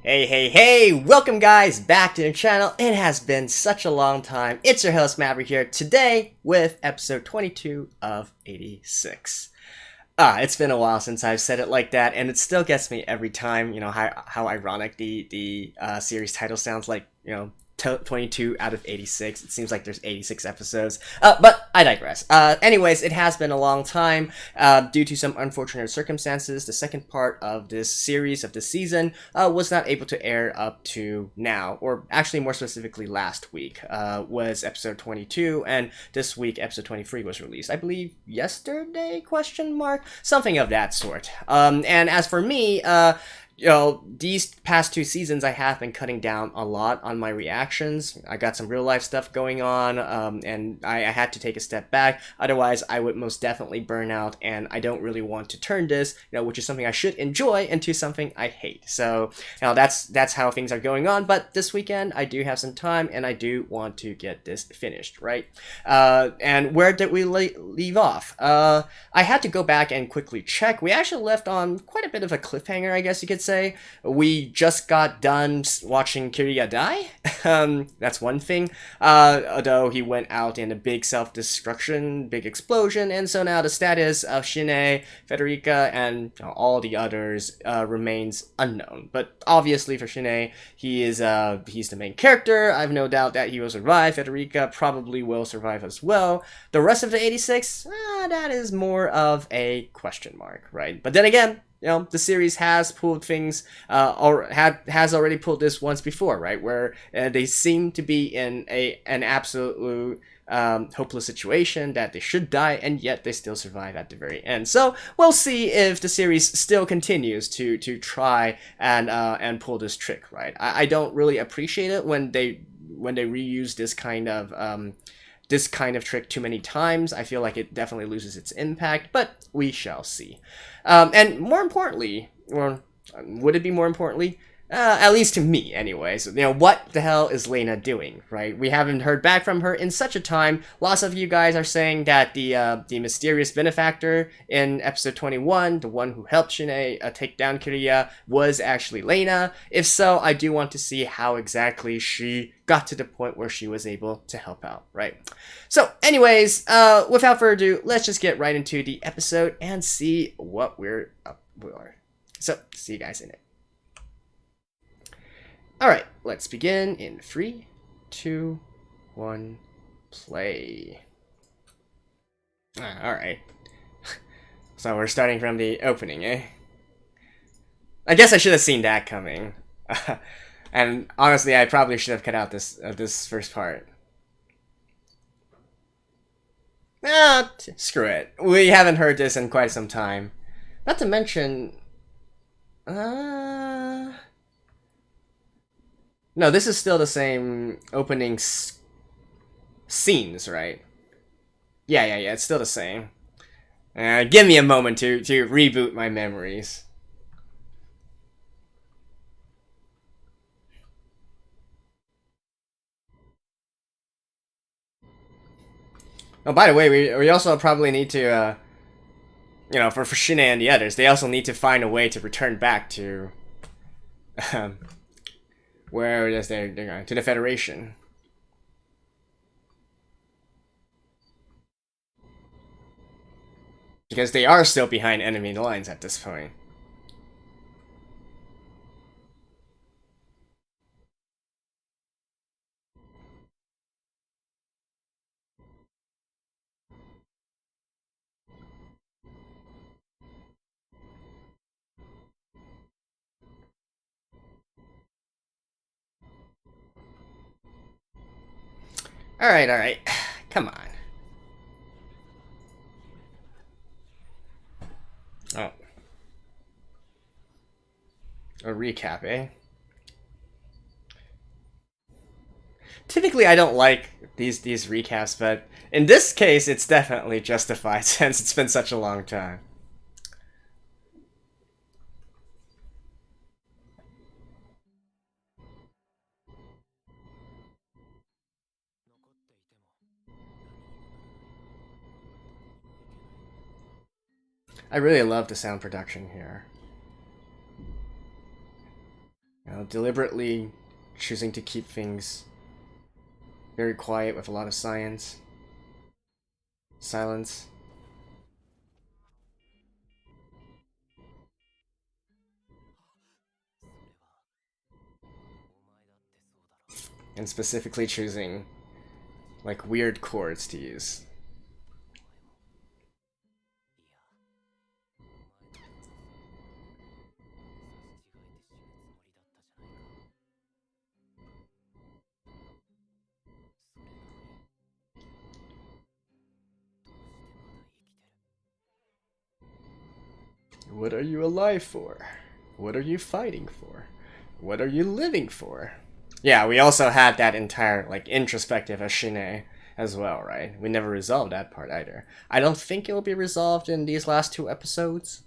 Hey, welcome guys back to the channel. It has been such a long time. It's your host Maverick here today with episode 22 of 86. It's been a while since I've said it like that, and it still gets me every time, how ironic the series title sounds like, 22 out of 86. It seems like there's 86 episodes. But I digress. Anyways, it has been a long time. Due to some unfortunate circumstances, the second part of this series, of this season, was not able to air up to now, or actually more specifically last week, was episode 22, and this week episode 23 was released. I believe yesterday, question mark? Something of that sort. And as for me, these past two seasons I have been cutting down a lot on my reactions. I got some real life stuff going on, and I had to take a step back. Otherwise, I would most definitely burn out, and I don't really want to turn this, which is something I should enjoy, into something I hate. So, that's how things are going on. But this weekend, I do have some time, and I do want to get this finished, right? And where did we leave off? I had to go back and quickly check. We actually left on quite a bit of a cliffhanger, I guess you could say. We just got done watching Kirya die. That's one thing. Although he went out in a big self-destruction, big explosion, and so now the status of Shine, Federica, and all the others remains unknown. But obviously for Shine, he's the main character. I have no doubt that he will survive. Federica probably will survive as well. The rest of the 86, that is more of a question mark, right? But then again, the series has pulled things, or has already pulled this once before, right? Where they seem to be in an absolute hopeless situation that they should die, and yet they still survive at the very end. So we'll see if the series still continues to try and pull this trick, right? I don't really appreciate it when they reuse this kind of trick too many times. I feel like it definitely loses its impact, but we shall see. And more importantly, or would it be more importantly? At least to me, anyways. What the hell is Lena doing, right? We haven't heard back from her in such a time. Lots of you guys are saying that the mysterious benefactor in episode 21, the one who helped Shine take down Kirya, was actually Lena. If so, I do want to see how exactly she got to the point where she was able to help out, right? So, anyways, without further ado, let's just get right into the episode and see what we're up for. So, see you guys in it. Alright, let's begin in 3, 2, 1, play. Alright. So we're starting from the opening, eh? I guess I should have seen that coming. And honestly, I probably should have cut out this first part. Screw it. We haven't heard this in quite some time. Not to mention... No, this is still the same opening scenes, right? Yeah, it's still the same. Give me a moment to reboot my memories. Oh, by the way, we also probably need to, for Shine and the others, they also need to find a way to return back to, where it is they're going, to the Federation. Because they are still behind enemy lines at this point. Alright. Come on. Oh. A recap, eh? Typically, I don't like these recaps, but in this case, it's definitely justified since it's been such a long time. I really love the sound production here. Deliberately choosing to keep things very quiet with a lot of silence. And specifically choosing like weird chords to use. What are you alive for? What are you fighting for? What are you living for? Yeah, we also had that entire like introspective Ashine as well, right? We never resolved that part either. I don't think it will be resolved in these last 2 episodes.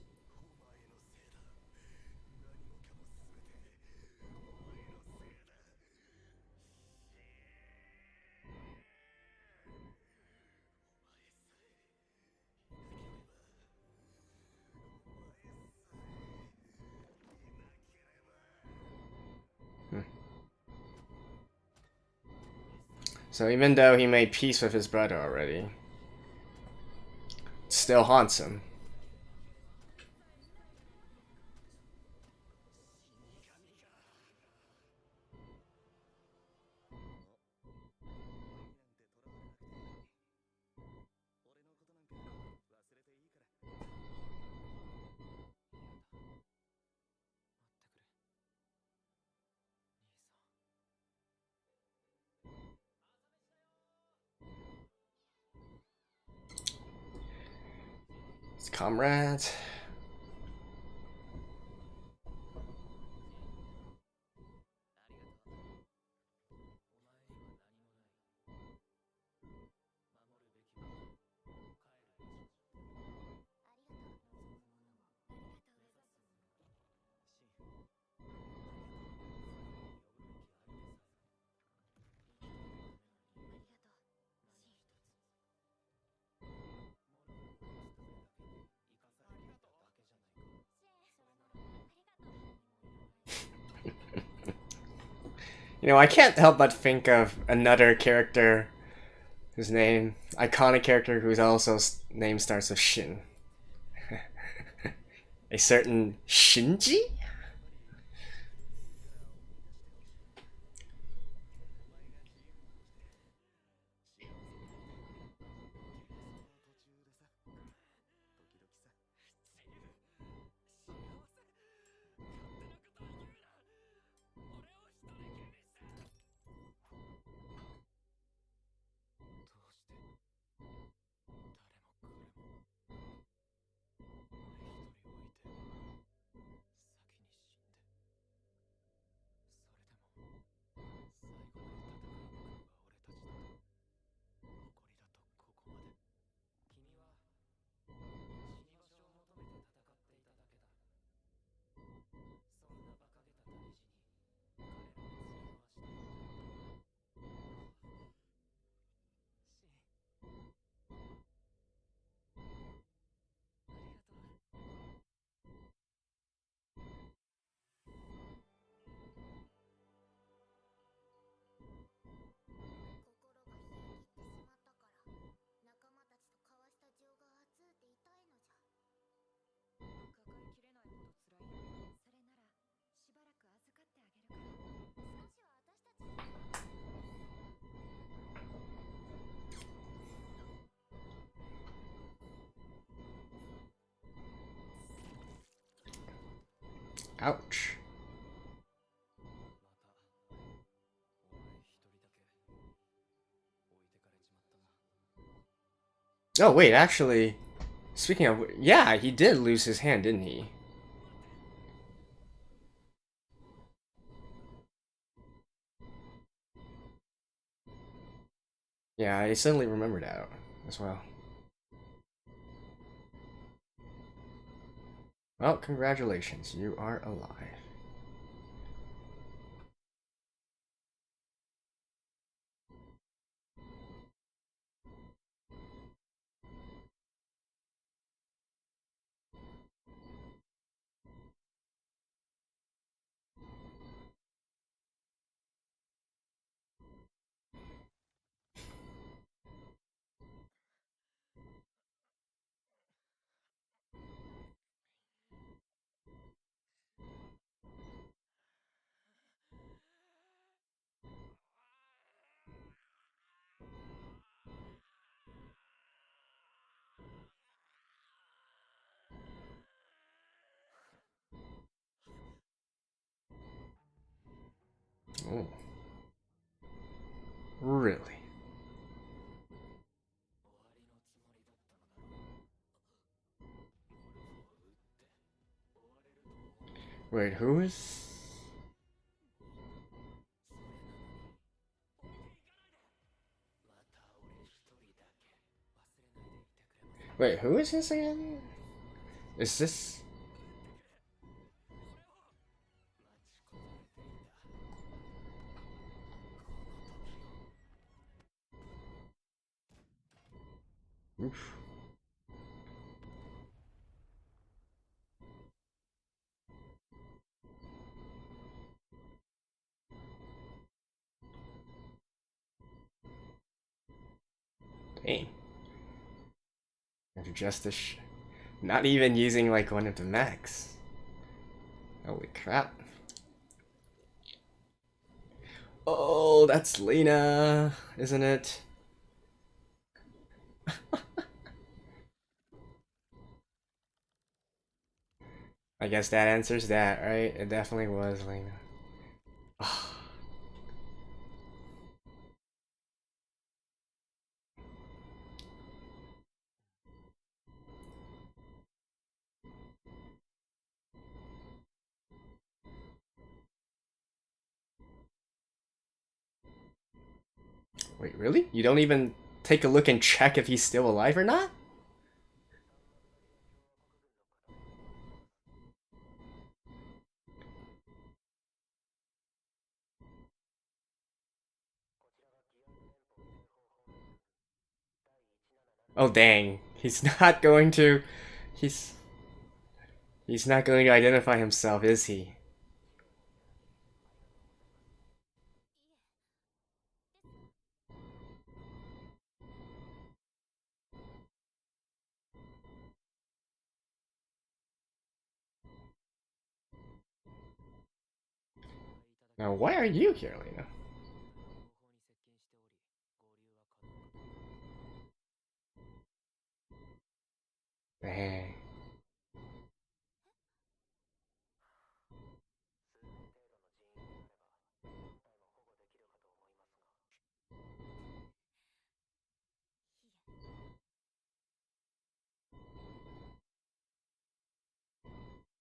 So even though he made peace with his brother already, it still haunts him. His comrades. You know, I can't help but think of another character whose iconic character whose also name starts with Shin. A certain Shinji? Ouch. Oh, wait, actually, speaking of, yeah, he did lose his hand, didn't he? Yeah, I suddenly remembered that as well. Well, congratulations, you are alive. Oh. Really? Wait, who is... Wait, who is this again? Is this... Oof. Dang. Justice. Not even using like one of the mechs. Holy crap. Oh, that's Lena, isn't it? I guess that answers that, right? It definitely was Lena. Wait, really? You don't even take a look and check if he's still alive or not? Oh dang. He's not going to... He's... He's not going to identify himself, is he? Now, why are you here, Lena? Dang.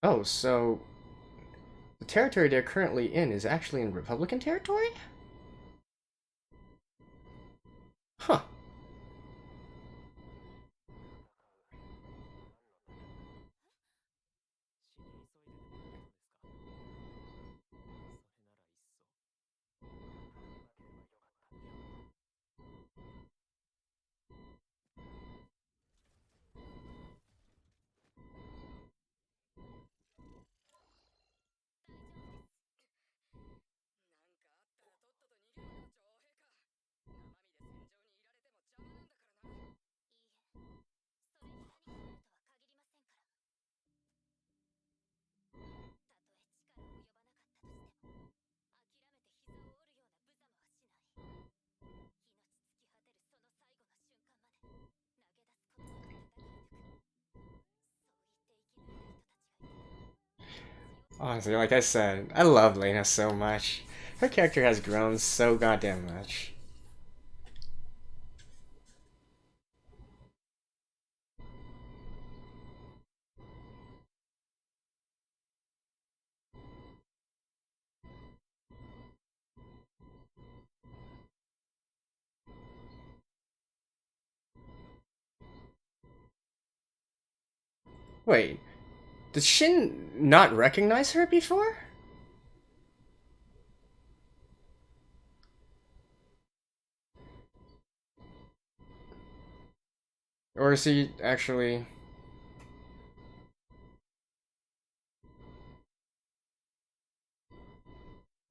Oh, so... The territory they're currently in is actually in Republican territory? Huh. Honestly, like I said, I love Lena so much. Her character has grown so goddamn much. Wait, did Shin not recognize her before? Or is he actually...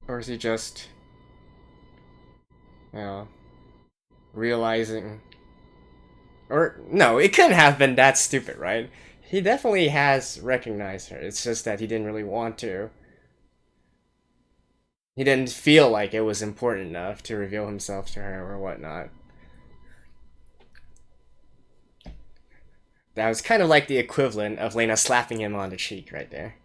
Or is he just... You know... Realizing... Or, no, it couldn't have been that stupid, right? He definitely has recognized her. It's just that he didn't really want to. He didn't feel like it was important enough to reveal himself to her or whatnot. That was kind of like the equivalent of Lena slapping him on the cheek right there.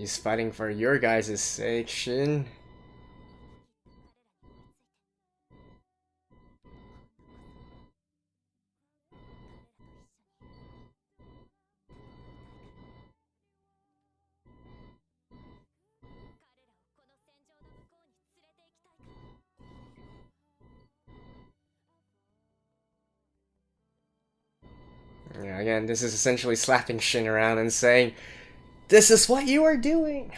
He's fighting for your guys' sake, Shin. Yeah, again, this is essentially slapping Shin around and saying, "This is what you are doing!"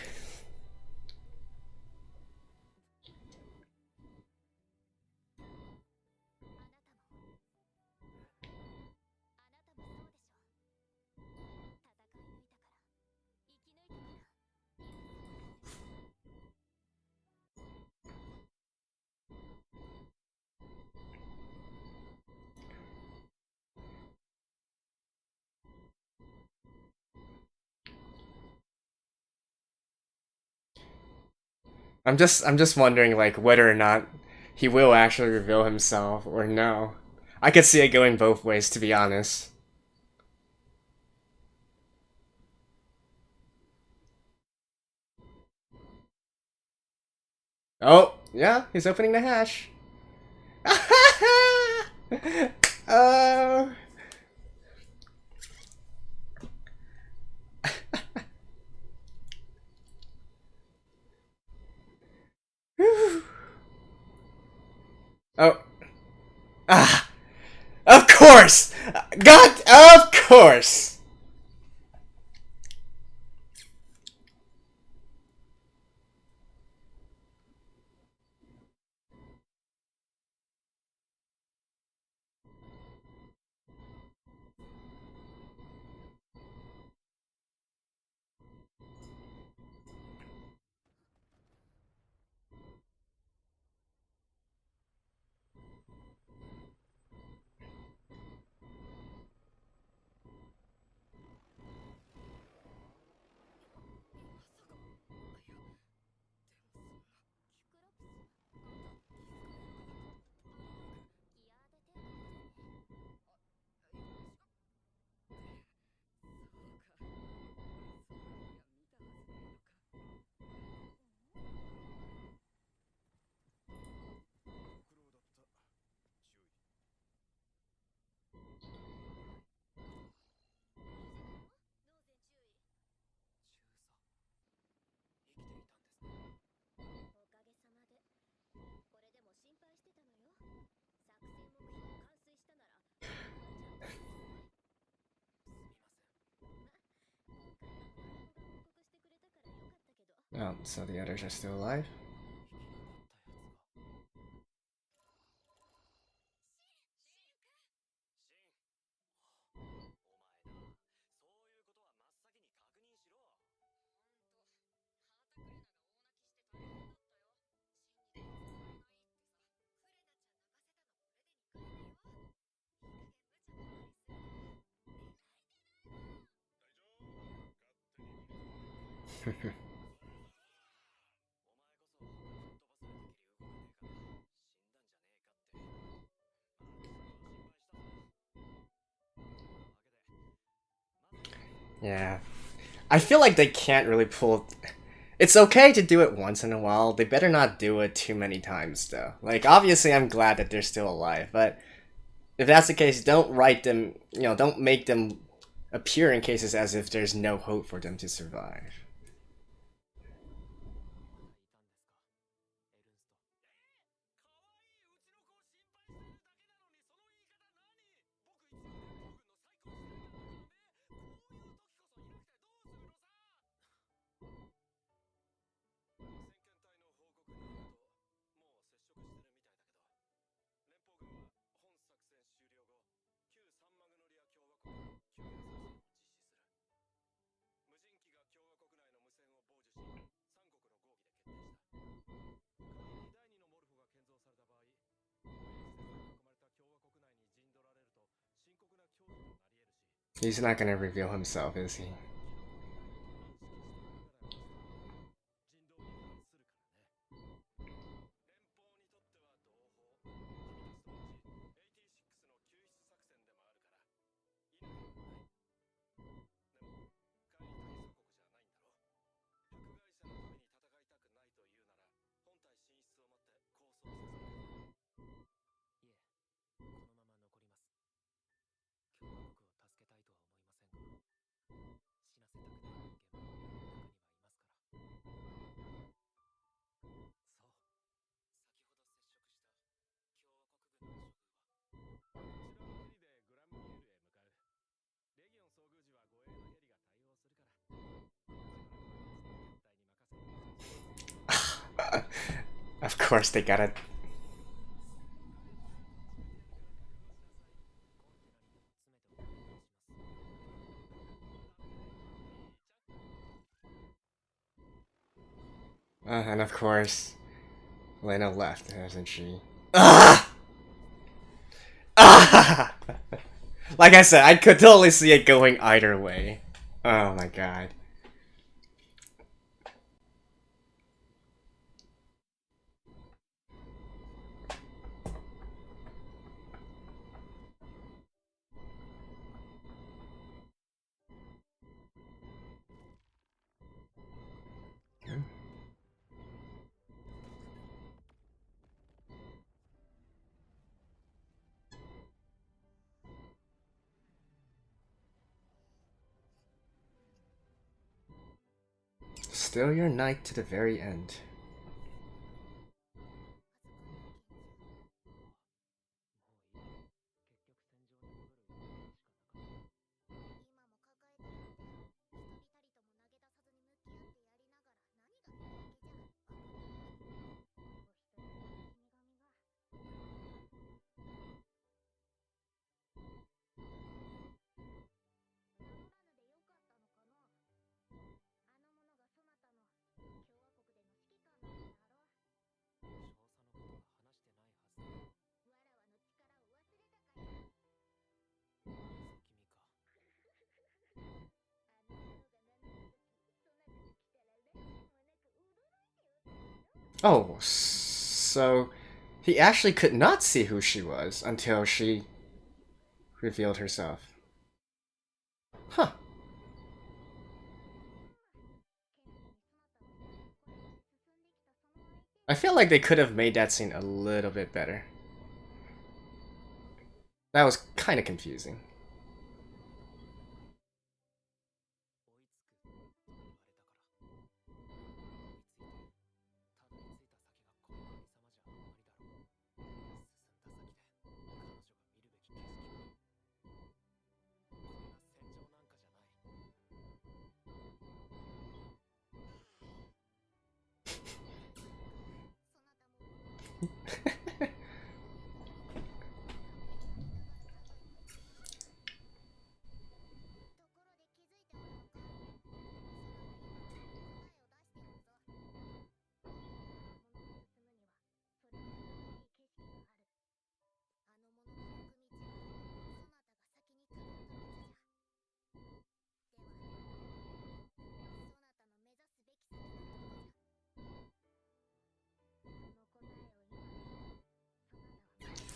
I'm just wondering, like, whether or not he will actually reveal himself or no. I could see it going both ways, to be honest. Oh, yeah, he's opening the hatch. Oh. Oh. Ah. Of course! God, of course! Oh, so the others are still alive? Yeah. I feel like they can't really pull. It's okay to do it once in a while. They better not do it too many times, though. Like, obviously, I'm glad that they're still alive, but if that's the case, don't write them, don't make them appear in cases as if there's no hope for them to survive. He's not gonna reveal himself, is he? Of course they gotta. And of course, Lena left, hasn't she? Ah! Ah! Like I said, I could totally see it going either way. Oh my god. Still your knight to the very end. Oh, so he actually could not see who she was until she revealed herself. Huh. I feel like they could have made that scene a little bit better. That was kind of confusing.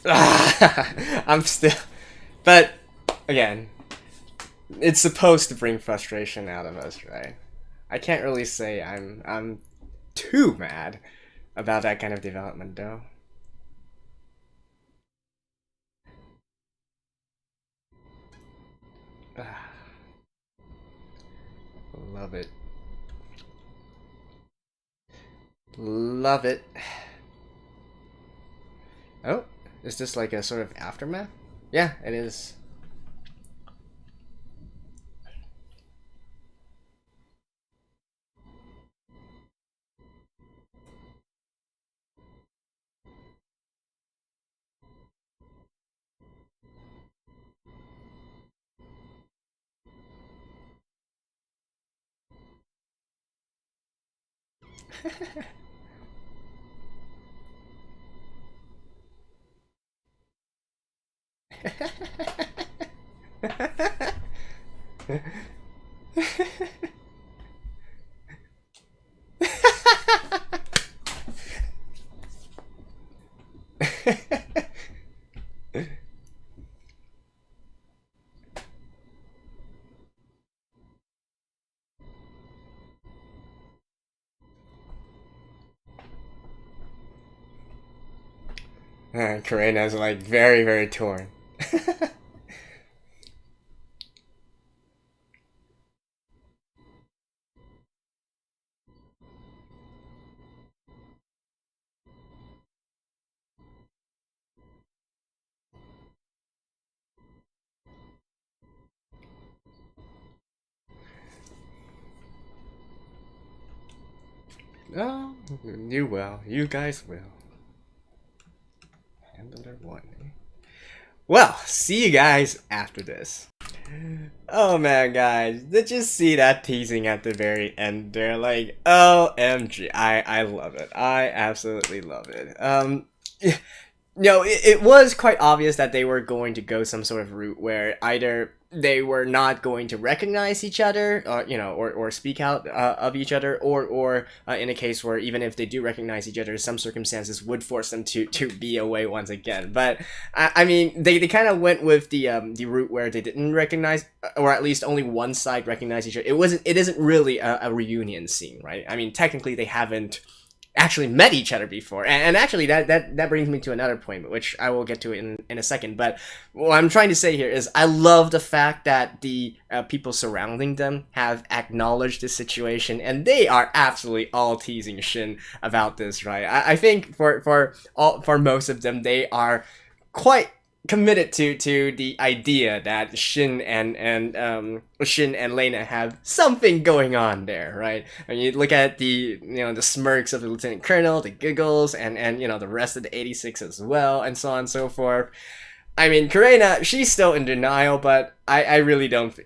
I'm still, but again, it's supposed to bring frustration out of us, right? I can't really say I'm too mad about that kind of development, though. Love it. Love it. Oh, is this like a sort of aftermath? Yeah, it is. Karena's like very, very torn. Oh, You will. You guys will. Handler 1. Well, see you guys after this. Oh man, guys, did you see that teasing at the very end there? Like, OMG, I love it. I absolutely love it. No, it was quite obvious that they were going to go some sort of route where either they were not going to recognize each other, or speak out of each other, or in a case where even if they do recognize each other, some circumstances would force them to be away once again. But I mean, they kind of went with the route where they didn't recognize, or at least only one side recognized each other. It isn't really a reunion scene, right? I mean, technically they haven't actually met each other before, and actually that brings me to another point, which I will get to in a second. But what I'm trying to say here is I love the fact that the people surrounding them have acknowledged this situation, and they are absolutely all teasing Shin about this, right? I think for most of them, they are quite committed to the idea that Shin and Lena have something going on there, right? I mean, you look at the the smirks of the Lieutenant Colonel, the giggles, and the rest of the 86 as well, and so on and so forth. I mean, Karena, she's still in denial, but I really don't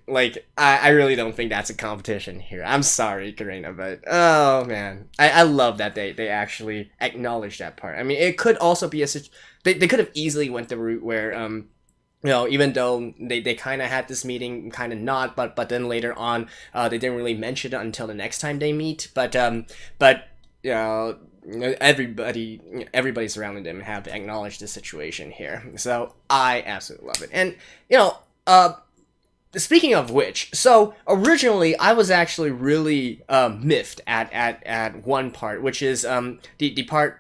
I really don't think that's a competition here. I'm sorry, Karena, but oh man, I love that they actually acknowledge that part. I mean, it could also be they could have easily went the route where even though they kind of had this meeting, kind of not, but then later on, they didn't really mention it until the next time they meet. But everybody surrounding them have acknowledged the situation here, so I absolutely love it. And speaking of which, so originally I was actually really miffed at one part, which is the part.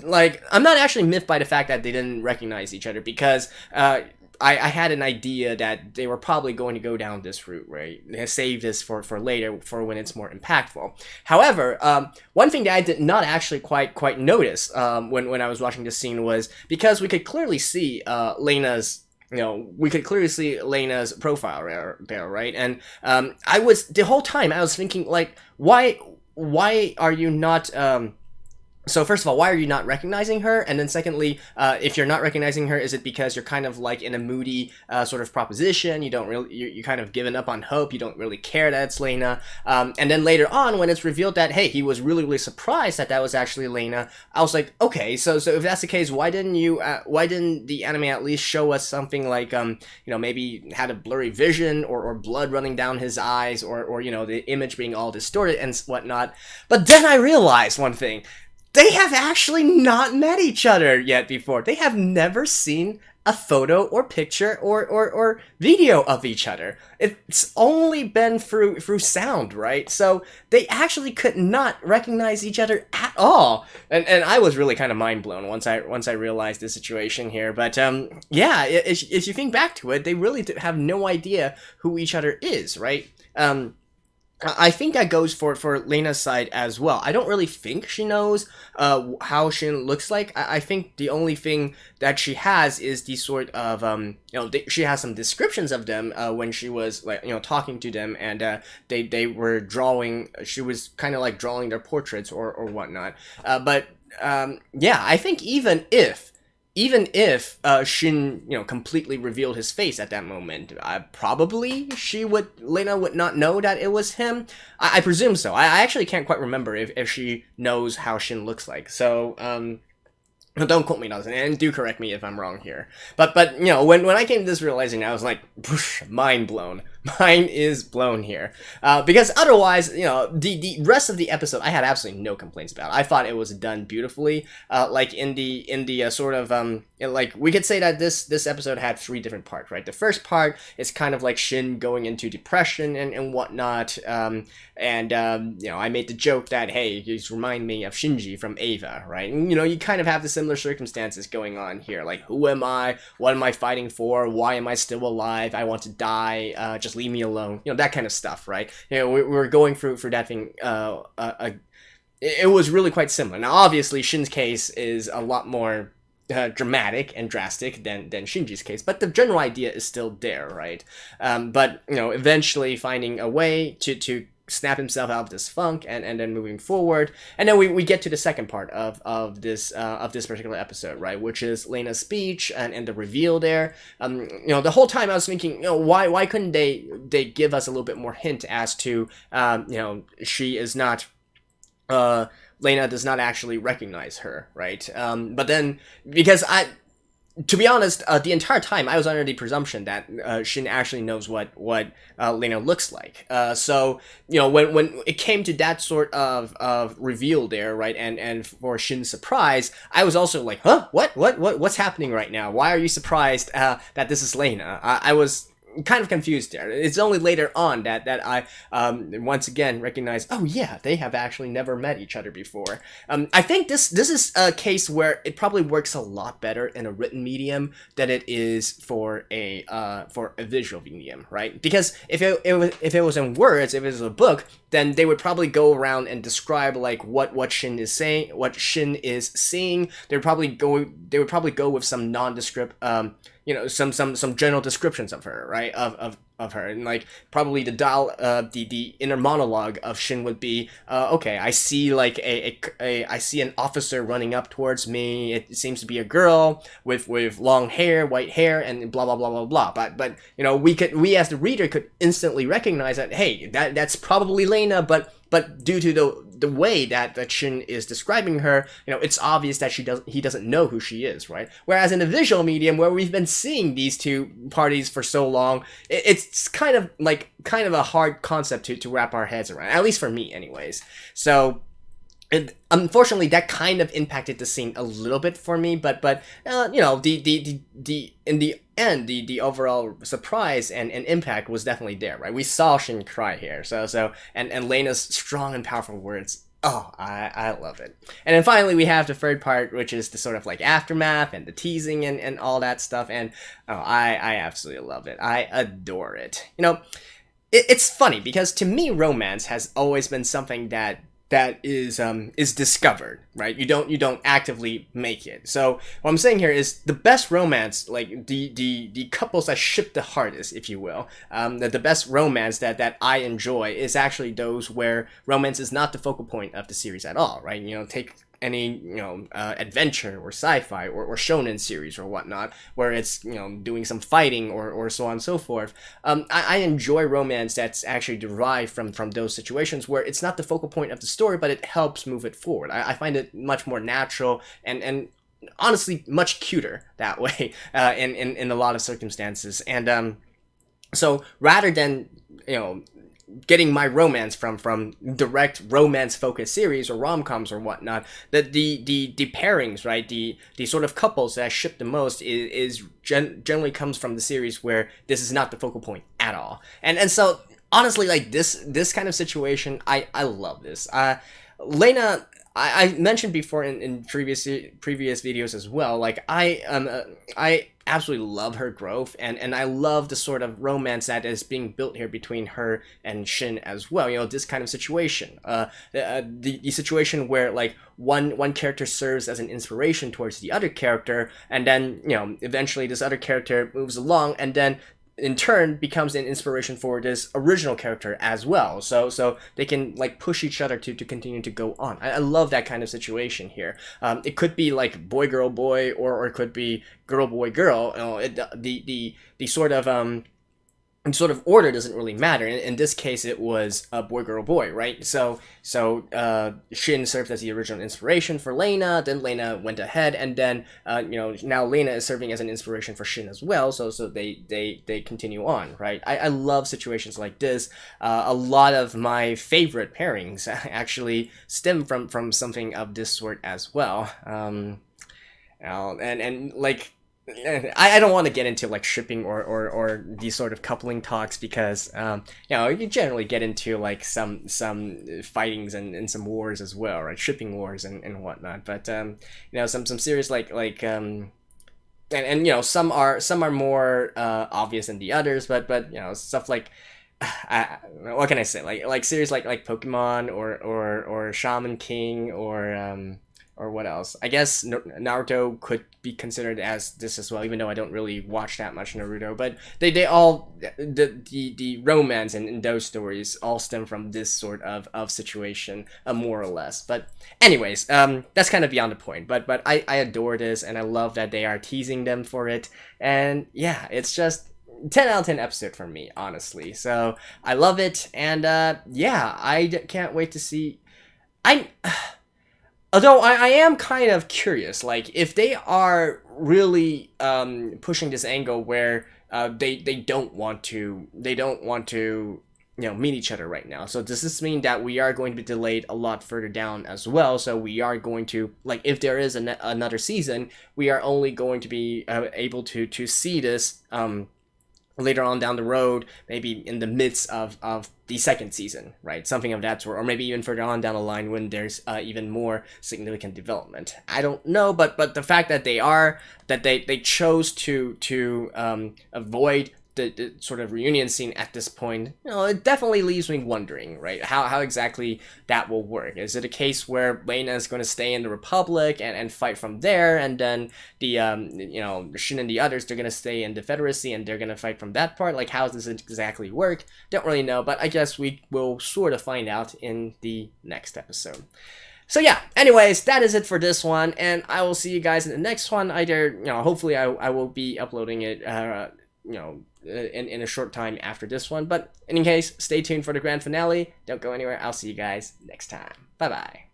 Like, I'm not actually miffed by the fact that they didn't recognize each other, because I had an idea that they were probably going to go down this route, right? Save this for later, for when it's more impactful. However, one thing that I did not actually quite notice when I was watching this scene was, because we could clearly see Lena's profile there, right? And the whole time I was thinking, like, why are you not so first of all, why are you not recognizing her? And then secondly, if you're not recognizing her, is it because you're kind of like in a moody sort of proposition? You don't really, you kind of given up on hope. You don't really care that it's Lena. And then later on, when it's revealed that, hey, he was really surprised that was actually Lena, I was like, okay, so if that's the case, why didn't the anime at least show us something like, maybe had a blurry vision, or blood running down his eyes, or the image being all distorted and whatnot? But then I realized one thing. They have actually not met each other yet before. They have never seen a photo or picture or video of each other. It's only been through sound, right? So they actually could not recognize each other at all. And I was really kind of mind blown once I realized the situation here. But yeah, if you think back to it, they really have no idea who each other is, right? I think that goes for Lena's side as well. I don't really think she knows how Shin looks like. I think the only thing that she has is the sort of she has some descriptions of them when she was talking to them, and they were drawing. She was kind of like drawing their portraits or whatnot. But yeah, I think even if Shin, completely revealed his face at that moment, probably Lena would not know that it was him. I presume so. I actually can't quite remember if she knows how Shin looks like. So, don't quote me on this, and do correct me if I'm wrong here. But when I came to this realizing, I was like, mind blown. Mine is blown here. Because otherwise, the rest of the episode, I had absolutely no complaints about. I thought it was done beautifully. Like in the sort of like, we could say that this episode had 3 different parts, right? The first part is kind of like Shin going into depression and whatnot. I made the joke that, hey, you remind me of Shinji from Eva, right? And, you kind of have the similar circumstances going on here. Like, who am I? What am I fighting for? Why am I still alive? I want to die. Just leave me alone. That kind of stuff, right? We're going through that thing. It was really quite similar. Now, obviously, Shin's case is a lot more dramatic and drastic than Shinji's case, but the general idea is still there, right? But eventually finding a way to snap himself out of this funk, and then moving forward, and then we get to the second part of this particular episode, right, which is Lena's speech and the reveal there. The whole time I was thinking, why couldn't they give us a little bit more hint as to she is not Lena does not actually recognize her, right? But then, because to be honest, the entire time I was under the presumption that Shin actually knows what Lena looks like. So when it came to that sort of reveal there, right, and for Shin's surprise, I was also like, huh, what's happening right now? Why are you surprised that this is Lena? I was kind of confused there. It's only later on that I once again recognized, oh yeah, they have actually never met each other before. I think this is a case where it probably works a lot better in a written medium than it is for a visual medium, right? Because if it was in words, if it was a book, then they would probably go around and describe like what Shin is saying, what Shin is seeing. They would probably go with some nondescript some general descriptions of her, right? Of her, and like probably the inner monologue of Shin would be, okay, I see like I see an officer running up towards me. It seems to be a girl with long hair, white hair, and blah blah blah blah blah. But we as the reader could instantly recognize that, hey, that's probably Lena, but due to the way that Shin is describing her, it's obvious that he doesn't know who she is, right? Whereas in a visual medium where we've been seeing these two parties for so long, it's kind of a hard concept to wrap our heads around, at least for me anyways. So unfortunately, that kind of impacted the scene a little bit for me, but in the end, the overall surprise and impact was definitely there, right? We saw Shin cry here, and Lena's strong and powerful words. Oh, I love it. And then finally, we have the third part, which is the sort of like aftermath and the teasing and all that stuff. And I absolutely love it. I adore it. It's funny because to me, romance has always been something that is discovered, right? You don't actively make it. So what I'm saying here is the best romance, like the couples that ship the hardest, if you will, the best romance that I enjoy is actually those where romance is not the focal point of the series at all, right? Take any adventure or sci-fi or shonen series or whatnot, where it's doing some fighting or so on and so forth. I enjoy romance that's actually derived from those situations where it's not the focal point of the story, but it helps move it forward. I find it much more natural and honestly much cuter that way in a lot of circumstances. And so rather than getting my romance from direct romance focused series or rom-coms or whatnot, the pairings, right, the sort of couples that I ship the most is generally comes from the series where this is not the focal point at all. And so honestly, like this kind of situation, I love this. Lena, I mentioned before in previous videos as well, like I absolutely love her growth, and I love the sort of romance that is being built here between her and Shin as well. This kind of situation, the situation where like one character serves as an inspiration towards the other character, and then eventually this other character moves along, and then in turn becomes an inspiration for this original character as well, so they can like push each other to continue to go on. I love that kind of situation here. It could be like boy girl boy, or it could be girl boy girl. The sort of order doesn't really matter. In this case, it was a boy girl boy, right? So Shin served as the original inspiration for Lena, then Lena went ahead, and then now Lena is serving as an inspiration for Shin as well, so they continue on, right? I love situations like this. A lot of my favorite pairings actually stem from something of this sort as well. And like, I don't want to get into like shipping or these sort of coupling talks, because you generally get into like some fightings and some wars as well, right? Shipping wars and whatnot. But some series like and some are more obvious than the others, but stuff like what can I say, like series like Pokemon or Shaman King or or what else? I guess Naruto could be considered as this as well, even though I don't really watch that much Naruto. But they all the romance in those stories all stem from this sort of situation, more or less. But anyways, that's kind of beyond the point. But I adore this, and I love that they are teasing them for it. And yeah, it's just 10 out of 10 episode for me, honestly. So I love it, and yeah, I can't wait to see. Although I am kind of curious, like if they are really pushing this angle where they don't want to meet each other right now. So does this mean that we are going to be delayed a lot further down as well? So we are going to, like, if there is another season, we are only going to be able to see this later on down the road, maybe in the midst of the second season, right? Something of that sort, or maybe even further on down the line when there's even more significant development. I don't know, but the fact that they chose to avoid the sort of reunion scene at this point, it definitely leaves me wondering, right? How exactly that will work. Is it a case where Lena is going to stay in the Republic and fight from there, and then the Shin and the others, they're going to stay in the Federacy and they're going to fight from that part? Like, how does it exactly work? Don't really know, but I guess we will sort of find out in the next episode. So yeah, anyways, that is it for this one, and I will see you guys in the next one. Either, hopefully I will be uploading it, in a short time after this one. But in any case, stay tuned for the grand finale. Don't go anywhere. I'll see you guys next time. Bye bye.